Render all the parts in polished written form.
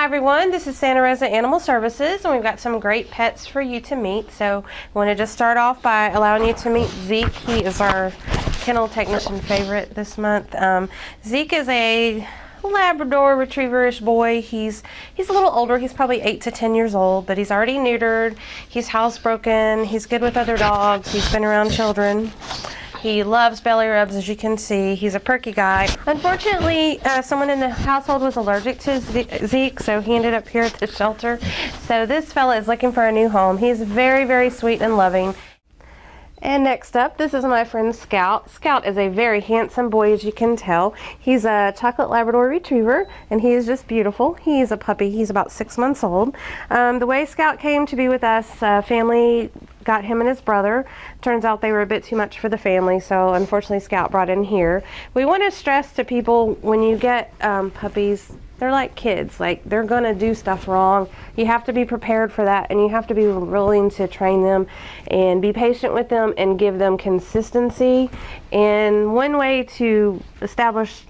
everyone, this is Santa Rosa Animal Services, and we've got some great pets for you to meet. So I want to just start off by allowing you to meet Zeke. He is our kennel technician favorite this month. Zeke is a Labrador Retriever-ish boy. He's a little older. He's probably 8 to 10 years old, but he's already neutered. He's housebroken. He's good with other dogs. He's been around children. He loves belly rubs, as you can see. He's a perky guy. Unfortunately, someone in the household was allergic to Zeke, so he ended up here at the shelter. So this fella is looking for a new home. He's very, very sweet and loving. And next up, this is my friend Scout. Scout is a very handsome boy, as you can tell. He's a chocolate Labrador Retriever, and he is just beautiful. He's a puppy. He's about 6 months old. The way Scout came to be with us, family got him and his brother. Turns out they were a bit too much for the family, so unfortunately Scout brought in here. We want to stress to people, when you get puppies, they're like kids. Like, they're gonna do stuff wrong. You have to be prepared for that, and you have to be willing to train them and be patient with them and give them consistency. And one way to establish,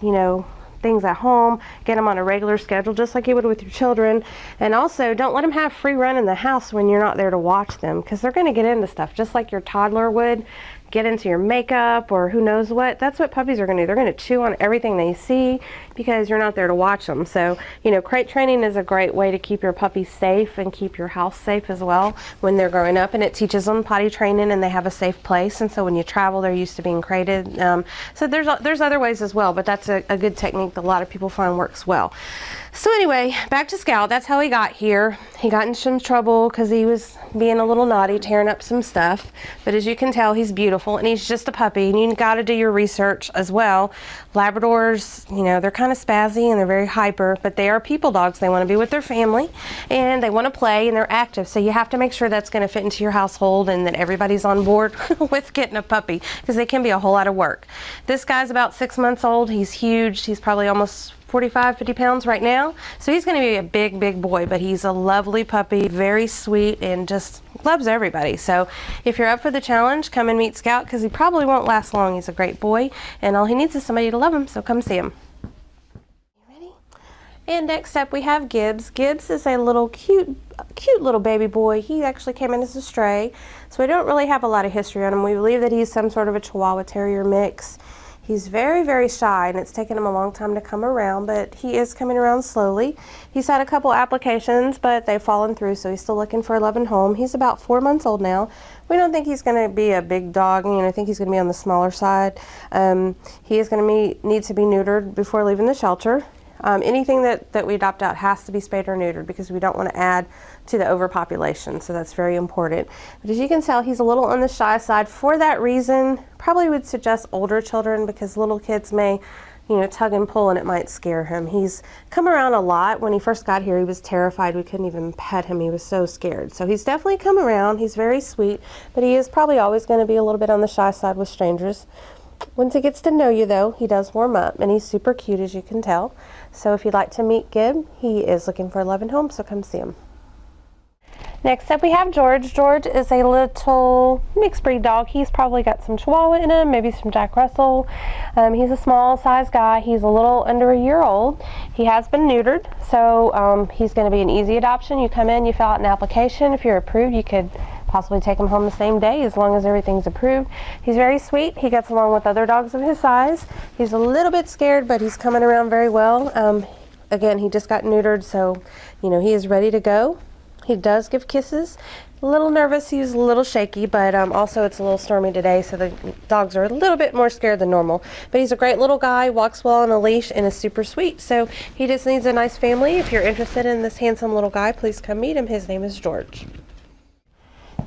things at home, get them on a regular schedule, just like you would with your children. And also, don't let them have free run in the house when you're not there to watch them, because they're going to get into stuff just like your toddler would get into your makeup or who knows what. That's what puppies are going to do. They're going to chew on everything they see because you're not there to watch them. So, crate training is a great way to keep your puppies safe and keep your house safe as well when they're growing up, and it teaches them potty training and they have a safe place. And so when you travel, they're used to being crated. So there's other ways as well, but that's a good technique that a lot of people find works well. So anyway, back to Scout. That's how he got here. He got in some trouble because he was being a little naughty, tearing up some stuff. But as you can tell, he's beautiful, and he's just a puppy. And you got to do your research as well. Labradors, they're kind of spazzy and they're very hyper, but they are people dogs. They want to be with their family and they want to play and they're active. So you have to make sure that's going to fit into your household and that everybody's on board with getting a puppy, because they can be a whole lot of work. This guy's about 6 months old. He's huge. He's probably almost 45, 50 pounds right now. So he's going to be a big, big boy, but he's a lovely puppy, very sweet, and just loves everybody. So if you're up for the challenge, come and meet Scout, because he probably won't last long. He's a great boy, and all he needs is somebody to love him, so come see him. You ready? And next up we have Gibbs. Gibbs is a little cute little baby boy. He actually came in as a stray, so we don't really have a lot of history on him. We believe that he's some sort of a Chihuahua Terrier mix. He's very, very shy, and it's taken him a long time to come around, but he is coming around slowly. He's had a couple applications, but they've fallen through, so he's still looking for a loving home. He's about 4 months old now. We don't think he's going to be a big dog. I think he's going to be on the smaller side. He is going to need to be neutered before leaving the shelter. Anything that we adopt out has to be spayed or neutered, because we don't want to add to the overpopulation, so that's very important. But as you can tell, he's a little on the shy side. For that reason, probably would suggest older children, because little kids may tug and pull and it might scare him. He's come around a lot. When he first got here, he was terrified. We couldn't even pet him. He was so scared. So he's definitely come around. He's very sweet, but he is probably always going to be a little bit on the shy side with strangers. Once he gets to know you, though, he does warm up, and he's super cute, as you can tell. So if you'd like to meet Gib, he is looking for a loving home, so come see him. Next up we have George. George is a little mixed breed dog. He's probably got some Chihuahua in him, maybe some Jack Russell. He's a small size guy. He's a little under a year old. He has been neutered, so he's going to be an easy adoption. You come in, you fill out an application. If you're approved, you could possibly take him home the same day, as long as everything's approved. He's very sweet. He gets along with other dogs of his size. He's a little bit scared, but he's coming around very well. Again, he just got neutered, so he is ready to go. He does give kisses. A little nervous, he's a little shaky, but also it's a little stormy today, so the dogs are a little bit more scared than normal. But he's a great little guy, walks well on a leash, and is super sweet. So he just needs a nice family. If you're interested in this handsome little guy, please come meet him. His name is George.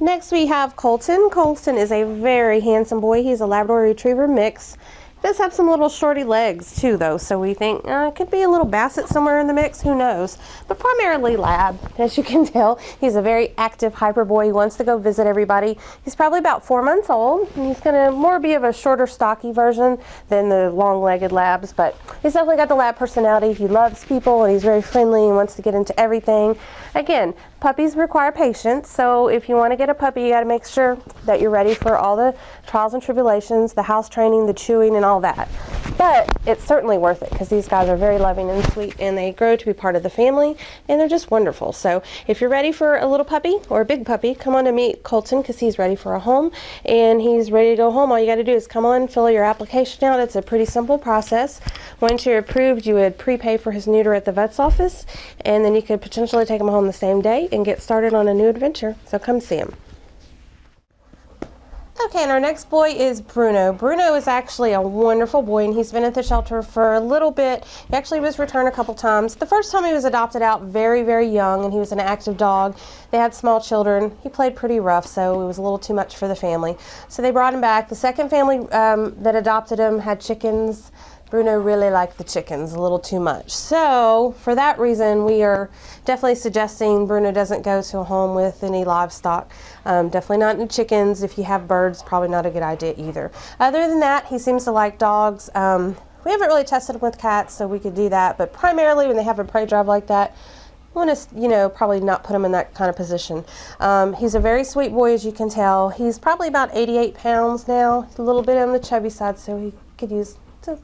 Next we have Colton. Colton is a very handsome boy. He's a Labrador Retriever mix. He does have some little shorty legs too, though, so we think it could be a little Basset somewhere in the mix, who knows. But primarily Lab. As you can tell, he's a very active, hyper boy. He wants to go visit everybody. He's probably about 4 months old, and he's going to more be of a shorter, stocky version than the long-legged Labs, but he's definitely got the Lab personality. He loves people, and he's very friendly and wants to get into everything. Again, puppies require patience, so if you want to get a puppy, you got to make sure that you're ready for all the trials and tribulations, the house training, the chewing, and all that. But it's certainly worth it because these guys are very loving and sweet, and they grow to be part of the family, and they're just wonderful. So if you're ready for a little puppy or a big puppy, come on to meet Colton because he's ready for a home and he's ready to go home. All you got to do is come on, fill your application out. It's a pretty simple process. Once you're approved, you would prepay for his neuter at the vet's office, and then you could potentially take him home the same day and get started on a new adventure. So come see him. Okay, and our next boy is Bruno. Bruno is actually a wonderful boy, and he's been at the shelter for a little bit. He actually was returned a couple times. The first time he was adopted out very, very young, and he was an active dog. They had small children. He played pretty rough, so it was a little too much for the family. So they brought him back. The second family that adopted him had chickens. Bruno really liked the chickens a little too much. So for that reason, we are definitely suggesting Bruno doesn't go to a home with any livestock. Definitely not any chickens. If you have birds, probably not a good idea either. Other than that, he seems to like dogs. We haven't really tested him with cats, so we could do that. But primarily when they have a prey drive like that, I want to, probably not put him in that kind of position. He's a very sweet boy, as you can tell. He's probably about 88 pounds now. He's a little bit on the chubby side, so he could use to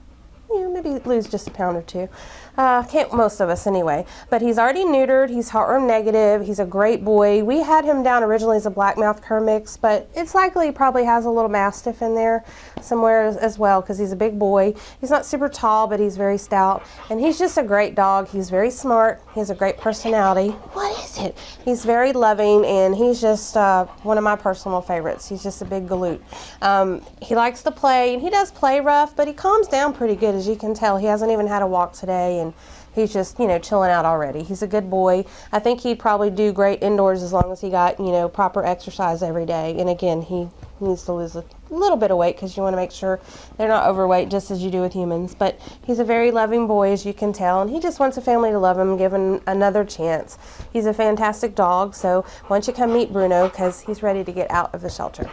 maybe lose just a pound or two. Can't most of us anyway. But he's already neutered. He's heartworm negative. He's a great boy. We had him down originally as a black-mouthed cur mix, but it's likely he probably has a little mastiff in there somewhere as well because he's a big boy. He's not super tall, but he's very stout. And he's just a great dog. He's very smart. He has a great personality. What is it? He's very loving, and he's just one of my personal favorites. He's just a big galoot. He likes to play, and he does play rough, but he calms down pretty good, as you can tell. He hasn't even had a walk today, and he's just, chilling out already. He's a good boy. I think he'd probably do great indoors as long as he got, proper exercise every day. And again, he needs to lose a little bit of weight because you want to make sure they're not overweight, just as you do with humans. But he's a very loving boy, as you can tell, and he just wants a family to love him, give him another chance. He's a fantastic dog, so why don't you come meet Bruno because he's ready to get out of the shelter.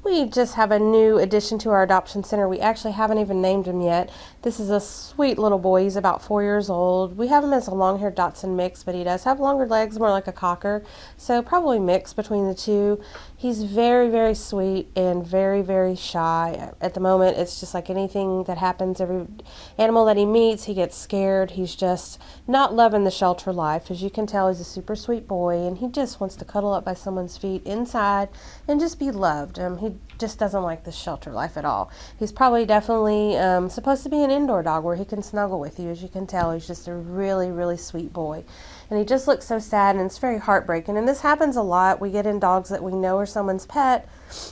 We just have a new addition to our adoption center. We actually haven't even named him yet. This is a sweet little boy. He's about 4 years old. We have him as a long-haired Dachshund mix, but he does have longer legs, more like a cocker, so probably mixed between the two. He's very, very sweet and very, very shy. At the moment, it's just like anything that happens. Every animal that he meets, he gets scared. He's just not loving the shelter life. As you can tell, he's a super sweet boy, and he just wants to cuddle up by someone's feet inside and just be loved. He just doesn't like the shelter life at all. He's probably definitely supposed to be an indoor dog where he can snuggle with you. As you can tell, he's just a really, really sweet boy. And he just looks so sad, and it's very heartbreaking. And this happens a lot. We get in dogs that we know are someone's pet.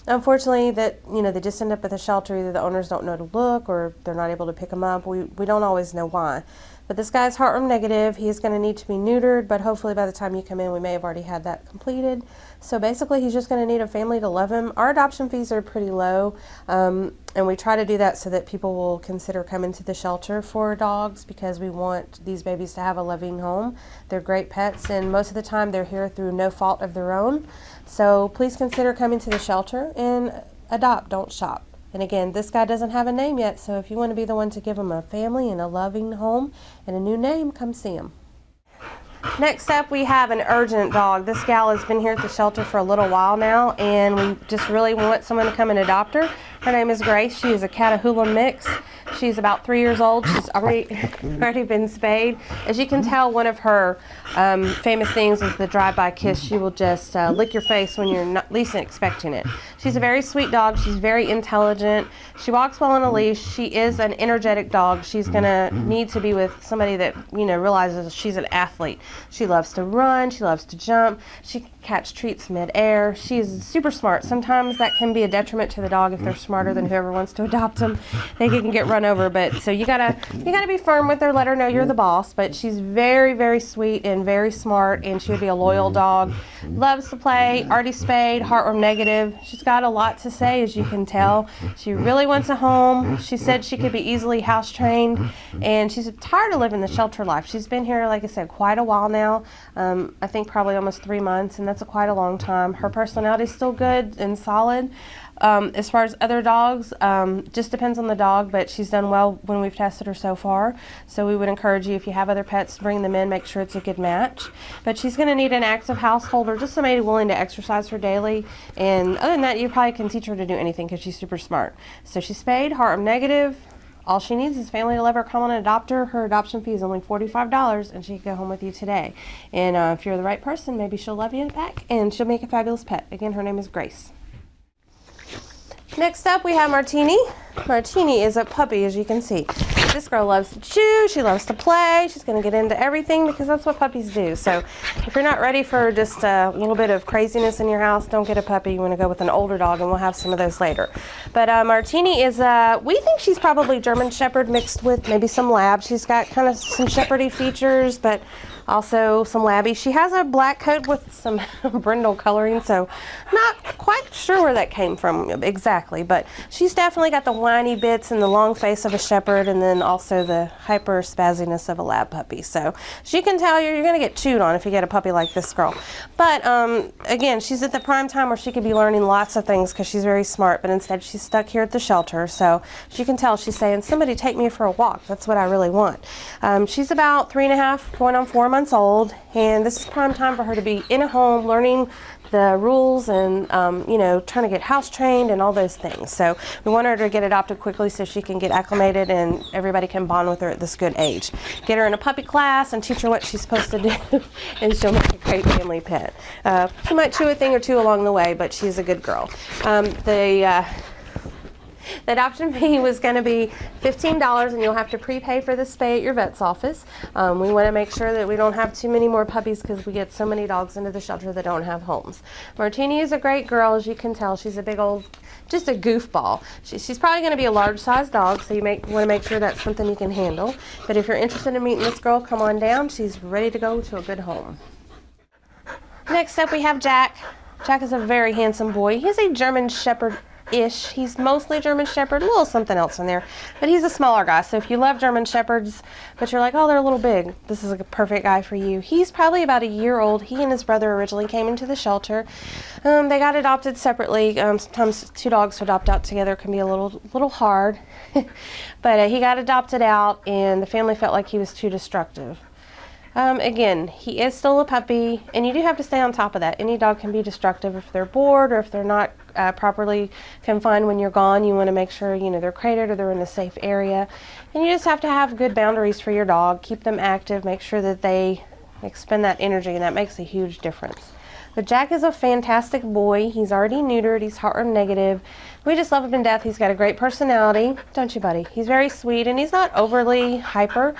Unfortunately, that they just end up at the shelter. Either the owners don't know to look, or they're not able to pick them up. We don't always know why. But this guy's heartworm negative. He is going to need to be neutered, but hopefully by the time you come in, we may have already had that completed. So basically, he's just going to need a family to love him. Our adoption fees are pretty low, and we try to do that so that people will consider coming to the shelter for dogs because we want these babies to have a loving home. They're great pets, and most of the time they're here through no fault of their own. So please consider coming to the shelter and adopt, don't shop. And again, this guy doesn't have a name yet, so if you want to be the one to give him a family and a loving home and a new name, come see him. Next up, we have an urgent dog. This gal has been here at the shelter for a little while now, and we just really want someone to come and adopt her. Her name is Grace. She is a Catahoula mix. She's about 3 years old. She's already been spayed. As you can tell, one of her famous things is the drive-by kiss. She will just lick your face when you're not least expecting it. She's a very sweet dog. She's very intelligent. She walks well on a leash. She is an energetic dog. She's going to need to be with somebody that, realizes she's an athlete. She loves to run. She loves to jump. She can catch treats mid-air. She's super smart. Sometimes that can be a detriment to the dog if they're smarter than whoever wants to adopt them. They can get run over. But so you gotta be firm with her. Let her know you're the boss. But she's very, very sweet and very smart, and she would be a loyal dog. Loves to play. Already spayed. Heartworm negative. She's got a lot to say, as you can tell. She really wants a home. She said she could be easily house trained, and she's tired of living the shelter life. She's been here, like I said, quite a while now. I think probably almost 3 months, and that's quite a long time. Her personality is still good and solid, As far as other dogs, just depends on the dog, but she's done well when we've tested her so far. So we would encourage you, if you have other pets, to bring them in, make sure it's a good match. But she's going to need an active household, or just somebody willing to exercise her daily. And other than that, you probably can teach her to do anything because she's super smart. So she's spayed, heart negative. All she needs is family to love her, come on and adopt her. Her adoption fee is only $45, and she can go home with you today. And if you're the right person, maybe she'll love you back, and she'll make a fabulous pet. Again, her name is Grace. Next up, we have Martini. Martini is a puppy, as you can see. This girl loves to chew, she loves to play, she's going to get into everything because that's what puppies do. So if you're not ready for just a little bit of craziness in your house, don't get a puppy. You want to go with an older dog, and we'll have some of those later. But Martini is, we think she's probably German Shepherd mixed with maybe some Lab. She's got kind of some Shepherdy features, but also some labby. She has a black coat with some brindle coloring, so not quite sure where that came from exactly, but she's definitely got the whiny bits and the long face of a Shepherd, and then also the hyper spazziness of a Lab puppy. So she can tell you're going to get chewed on if you get a puppy like this girl. But again, she's at the prime time where she could be learning lots of things because she's very smart, but instead she's stuck here at the shelter. So she can tell she's saying, somebody take me for a walk. That's what I really want. She's about 3.5, going on 4 months old, and this is prime time for her to be in a home learning the rules and you know, trying to get house trained and all those things. So we want her to get adopted quickly so she can get acclimated and everybody can bond with her at this good age. Get her in a puppy class and teach her what she's supposed to do, and she'll make a great family pet. She might chew a thing or two along the way, but she's a good girl. The adoption fee was going to be $15, and you'll have to prepay for the spay at your vet's office. We want to make sure that we don't have too many more puppies because we get so many dogs into the shelter that don't have homes. Martini is a great girl, as you can tell. She's a big old, just a goofball. She's probably going to be a large-sized dog, so you want to make sure that's something you can handle. But if you're interested in meeting this girl, come on down. She's ready to go to a good home. Next up, we have Jack. Jack is a very handsome boy. He's a German Shepherd-ish. He's mostly German Shepherd, a little something else in there, but he's a smaller guy. So if you love German Shepherds, but you're like, oh, they're a little big, this is a perfect guy for you. He's probably about a year old. He and his brother originally came into the shelter. They got adopted separately. Sometimes two dogs to adopt out together can be a little hard, but he got adopted out, and the family felt like he was too destructive. Again, he is still a puppy, and you do have to stay on top of that. Any dog can be destructive if they're bored or if they're not properly confined when you're gone. You want to make sure, you know, they're crated or they're in a safe area. And you just have to have good boundaries for your dog. Keep them active, make sure that they expend that energy, and that makes a huge difference. But Jack is a fantastic boy. He's already neutered. He's heart negative. We just love him to death. He's got a great personality, don't you, buddy? He's very sweet, and he's not overly hyper.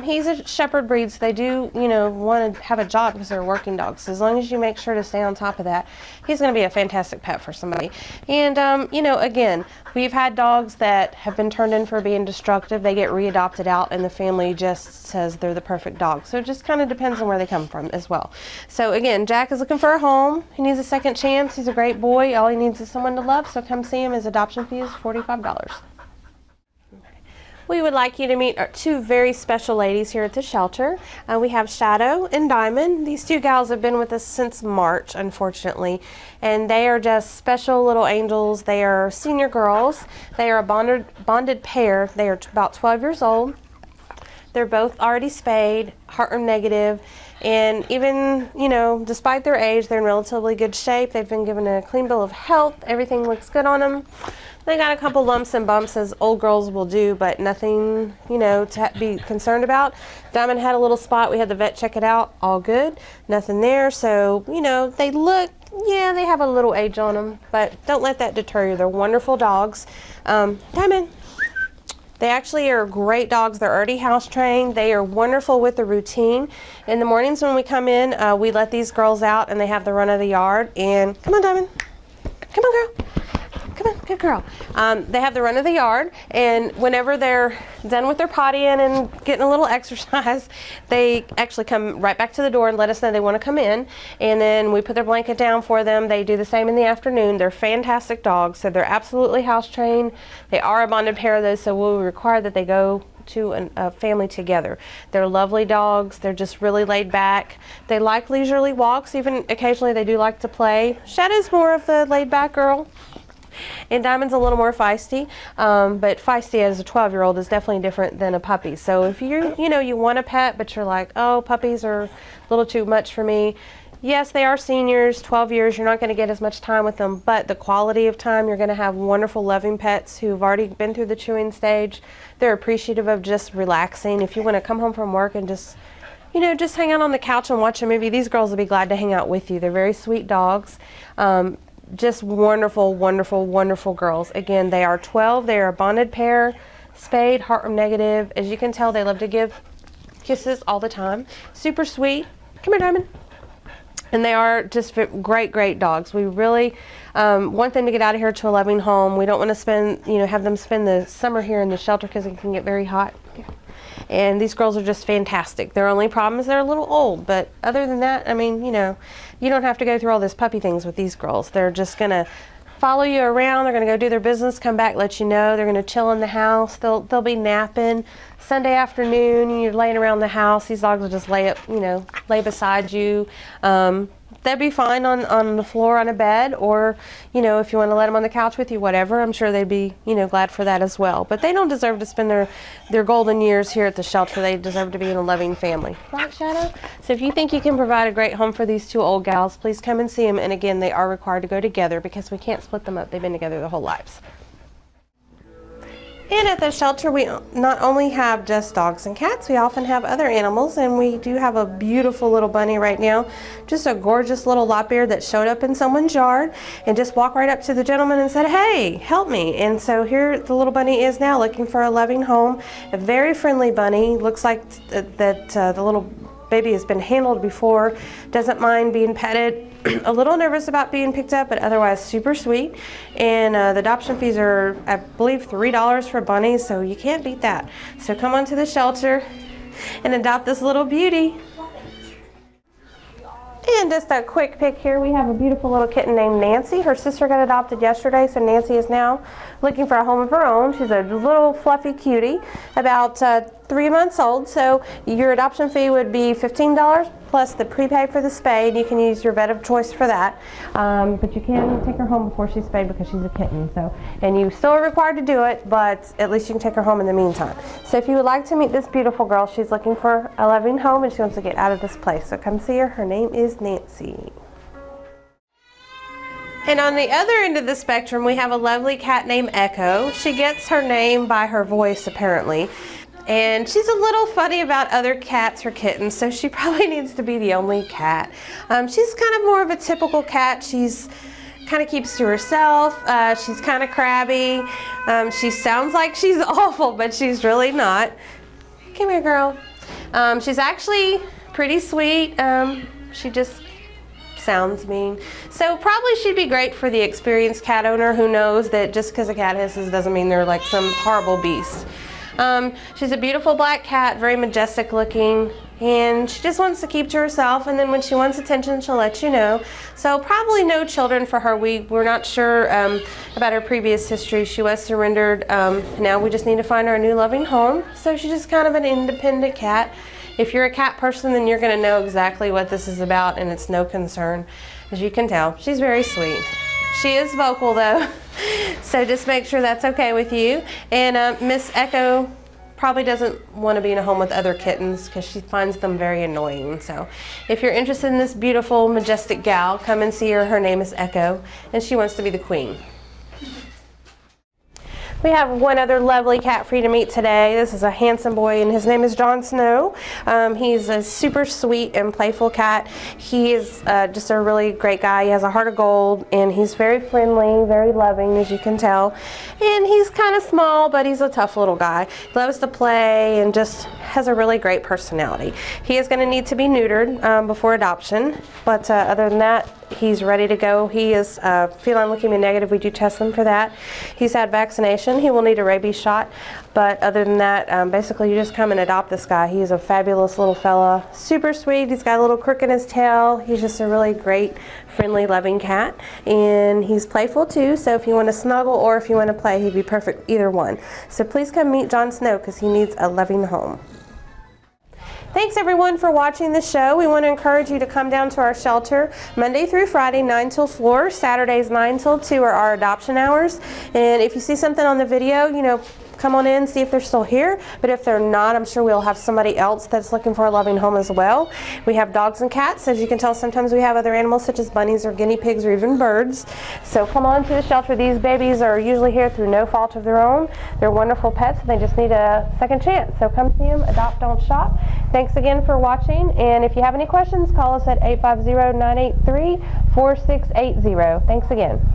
He's a Shepherd breed, so they do, you know, want to have a job because they're working dogs. So as long as you make sure to stay on top of that, he's going to be a fantastic pet for somebody. And, you know, again, we've had dogs that have been turned in for being destructive. They get readopted out, and the family just says they're the perfect dog. So it just kind of depends on where they come from as well. So, again, Jack is looking for a home. He needs a second chance. He's a great boy. All he needs is someone to love, so come see him. His adoption fee is $45. We would like you to meet our two very special ladies here at the shelter. We have Shadow and Diamond. These two gals have been with us since March, unfortunately, and they are just special little angels. They are senior girls. They are a bonded pair. They are about 12 years old. They're both already spayed, heart negative, and even, you know, despite their age, they're in relatively good shape. They've been given a clean bill of health. Everything looks good on them. They got a couple lumps and bumps, as old girls will do, but nothing, you know, to be concerned about. Diamond had a little spot. We had the vet check it out. All good. Nothing there. So, you know, they look, yeah, they have a little age on them, but don't let that deter you. They're wonderful dogs. Diamond. They actually are great dogs. They're already house trained. They are wonderful with the routine. In the mornings when we come in, we let these girls out and they have the run of the yard. And come on, Diamond. Come on, girl. Come on, good girl. They have the run of the yard, and whenever they're done with their pottying and getting a little exercise, they actually come right back to the door and let us know they want to come in, and then we put their blanket down for them. They do the same in the afternoon. They're fantastic dogs, so they're absolutely house trained. They are a bonded pair, though, so we'll require that they go to a family together. They're lovely dogs. They're just really laid back. They like leisurely walks. Even occasionally they do like to play. Shadow's more of the laid back girl. And Diamond's a little more feisty, but feisty as a 12-year-old is definitely different than a puppy. So if you want a pet, but you're like, oh, puppies are a little too much for me. Yes, they are seniors, 12 years, you're not going to get as much time with them, but the quality of time, you're going to have wonderful, loving pets who've already been through the chewing stage. They're appreciative of just relaxing. If you want to come home from work and just hang out on the couch and watch a movie, these girls will be glad to hang out with you. They're very sweet dogs. Just wonderful, wonderful, wonderful girls. Again, they are 12. They are a bonded pair, spayed, heartworm negative. As you can tell, they love to give kisses all the time. Super sweet. Come here, Diamond. And they are just great, great dogs. We really want them to get out of here to a loving home. We don't want to have them spend the summer here in the shelter because it can get very hot. And these girls are just fantastic. Their only problem is they're a little old, but other than that, I mean, you don't have to go through all this puppy things with these girls. They're just going to follow you around. They're going to go do their business, come back, let you know. They're going to chill in the house. They'll be napping. Sunday afternoon, and you're laying around the house. These dogs will just lay beside you. They'd be fine on the floor on a bed, or if you want to let them on the couch with you, whatever. I'm sure they'd be glad for that as well. But they don't deserve to spend their golden years here at the shelter. They deserve to be in a loving family, right, Shadow? So if you think you can provide a great home for these two old gals, please come and see them. And again, they are required to go together because we can't split them up. They've been together their whole lives. And at the shelter, we not only have just dogs and cats, we often have other animals, and we do have a beautiful little bunny right now. Just a gorgeous little lop-ear that showed up in someone's yard and just walked right up to the gentleman and said, hey, help me. And so here the little bunny is now looking for a loving home. A very friendly bunny. Looks like the little baby has been handled before, doesn't mind being petted. A little nervous about being picked up, but otherwise super sweet. And the adoption fees are, I believe, $3 for bunnies, so you can't beat that. So come on to the shelter and adopt this little beauty. And just a quick pic here, we have a beautiful little kitten named Nancy. Her sister got adopted yesterday, so Nancy is now looking for a home of her own. She's a little fluffy cutie, about 3 months old. So your adoption fee would be $15 plus the prepay for the spade. You can use your vet of choice for that, but you can take her home before she's spayed because she's a kitten. And you still are required to do it, but at least you can take her home in the meantime. So if you would like to meet this beautiful girl, she's looking for a loving home and she wants to get out of this place. So come see her. Her name is Nancy. And on the other end of the spectrum, we have a lovely cat named Echo. She gets her name by her voice, apparently. And she's a little funny about other cats or kittens, so she probably needs to be the only cat. She's kind of more of a typical cat. She's kind of keeps to herself. She's kind of crabby. She sounds like she's awful, but she's really not. Come here, girl. She's actually pretty sweet. She just sounds mean. So probably she'd be great for the experienced cat owner who knows that just because a cat hisses doesn't mean they're like some horrible beast. She's a beautiful black cat, very majestic looking, and she just wants to keep to herself, and then when she wants attention, she'll let you know. So probably no children for her. We're not sure about her previous history. She was surrendered. Now we just need to find her a new loving home. So she's just kind of an independent cat. If you're a cat person, then you're going to know exactly what this is about, and it's no concern. As you can tell, she's very sweet. She is vocal though, so just make sure that's okay with you. And Miss Echo probably doesn't want to be in a home with other kittens because she finds them very annoying. So if you're interested in this beautiful, majestic gal, come and see her. Her name is Echo, and she wants to be the queen. We have one other lovely cat for you to meet today. This is a handsome boy, and his name is Jon Snow. He's a super sweet and playful cat. He is just a really great guy. He has a heart of gold, and he's very friendly, very loving, as you can tell. And he's kind of small, but he's a tough little guy. He loves to play and just has a really great personality. He is going to need to be neutered before adoption, but other than that, he's ready to go. He is feline leukemia negative. We do test him for that. He's had vaccination. He will need a rabies shot, but other than that, basically you just come and adopt this guy. He's a fabulous little fella, super sweet. He's got a little crook in his tail. He's just a really great, friendly, loving cat, and he's playful too. So if you want to snuggle or if you want to play, he'd be perfect either one. So please come meet Jon Snow because he needs a loving home. Thanks everyone for watching the show. We want to encourage you to come down to our shelter Monday through Friday, 9 till 4. Saturdays, 9 till 2 are our adoption hours. And if you see something on the video, you know, come on in, see if they're still here. But if they're not, I'm sure we'll have somebody else that's looking for a loving home as well. We have dogs and cats. As you can tell, sometimes we have other animals such as bunnies or guinea pigs or even birds. So come on to the shelter. These babies are usually here through no fault of their own. They're wonderful pets and they just need a second chance. So come see them, adopt, don't shop. Thanks again for watching. And if you have any questions, call us at 850-983-4680. Thanks again.